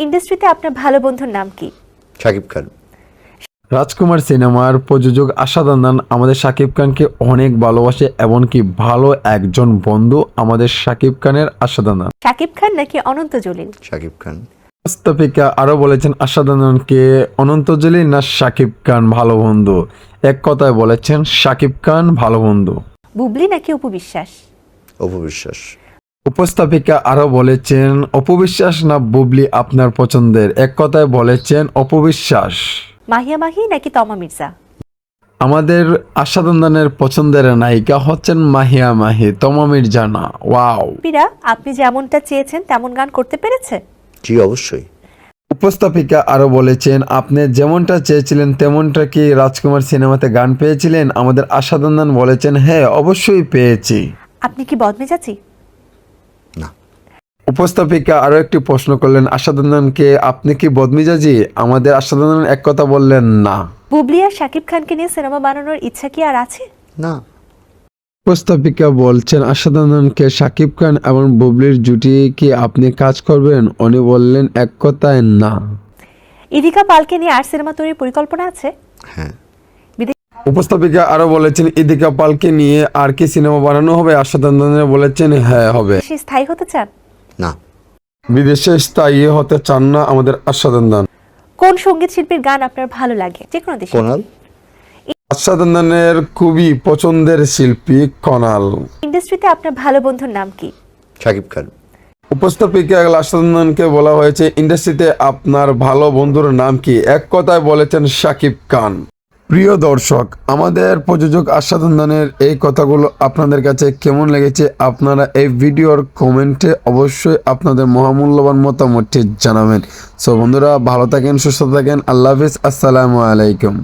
ইন্ডাস্ট্রিতে আপনার ভালো বন্ধুর নাম কি? শাকিব খান। রাজকুমার সিনেমার প্রযোজক আশাদ আদনান আমাদের শাকিব খানকে অনেক ভালোবাসে, এমনকি ভালো একজন বন্ধু আমাদের শাকিব খানের আশাদ আদনান। শাকিব খান নাকি অনন্ত জলিল? শাকিব খান। মুস্তাফিকা আরো বলেছেন আশাদ আদনানকে অনন্ত জলিল না শাকিব খান ভালো বন্ধু। এক কথায় বলেছেন শাকিব খান ভালো বন্ধু। বুবলি নাকি অপু বিশ্বাস? অপু বিশ্বাস। উপস্থাপিকা আরো বলেছেন অপু বিশ্বাস না বুবলি আপনার পছন্দের। এক কথায় বলেছেন অপু বিশ্বাস। মাহিয়া মাহি নাকি তমা মির্জা? আমাদের আশাদ আদনানের পছন্দের নায়িকা হচ্ছেন মাহিয়া মাহি, তমা মির্জা না। ওয়াও। পীরা আপনি যেমনটা চেয়েছেন তেমন গান করতে পেরেছে? জি অবশ্যই। উপস্থাপিকা আরো বলেছেন আপনি যেমনটা চেয়েছিলেন তেমনটা কি রাজকুমার সিনেমাতে গান পেয়েছিলেন? আমাদের আশাদ আদনান বলেছেন হ্যাঁ অবশ্যই পেয়েছি। আপনি কি বদমেজাজি? না। উপস্থাপিকা আরো একটি প্রশ্ন করলেন আশাদ আদনানকে আপনি কি বদমেজাজি? আমাদের আশাদ আদনান এক কথা বললেন না। বুবলি আর শাকিব খানকে নিয়ে সিনেমা বানানোর ইচ্ছা কি আর আছে? না। উপস্থাপিকা বলছেন আশাদ আদনানকে শাকিব খান এবং বুবলির জুটি কি আপনি কাজ করবেন? উনি বললেন এক কথায় না। ইদিকা পালকে নিয়ে আর সিনেমা তৈরির পরিকল্পনা আছে? হ্যাঁ। উপস্থাপিকা আরো বলেছেন ইদিকা পালকে নিয়ে আর কি সিনেমা বানানো হবে? আশাদ আদনান বলেছেন হ্যাঁ হবে। সে স্থায়ী হতে চান? না। বিদেশে স্থায়ী হতে চান না আমাদের আশাদ আদনান। কোন সঙ্গীত শিল্পীর গান আপনার ভালো লাগে যে কোনো দেশে? কোনাল। আশাদ আদনানের খুবই পছন্দের শিল্পী কনাল। ইন্ডাস্ট্রিতে আপনার ভালো বন্ধুর নাম কি? শাকিব খান। উপস্থাপিকা আশাদ আদনানকে বলা হয়েছে ইন্ডাস্ট্রিতে আপনার ভালো বন্ধুর নাম কি? এক কথায় বলেছেন শাকিব খান। প্রিয় দর্শক, আমাদের প্রযোজক আশাদ আদনানের এই কথাগুলো আপনাদের কাছে কেমন লেগেছে আপনারা এই ভিডিওর কমেন্টে অবশ্যই আপনাদের মহামূল্যবান মতামতটি জানাবেন। সো বন্ধুরা ভালো থাকেন, সুস্থ থাকেন, আল্লাহ হাফিজ, আসসালামু আলাইকুম।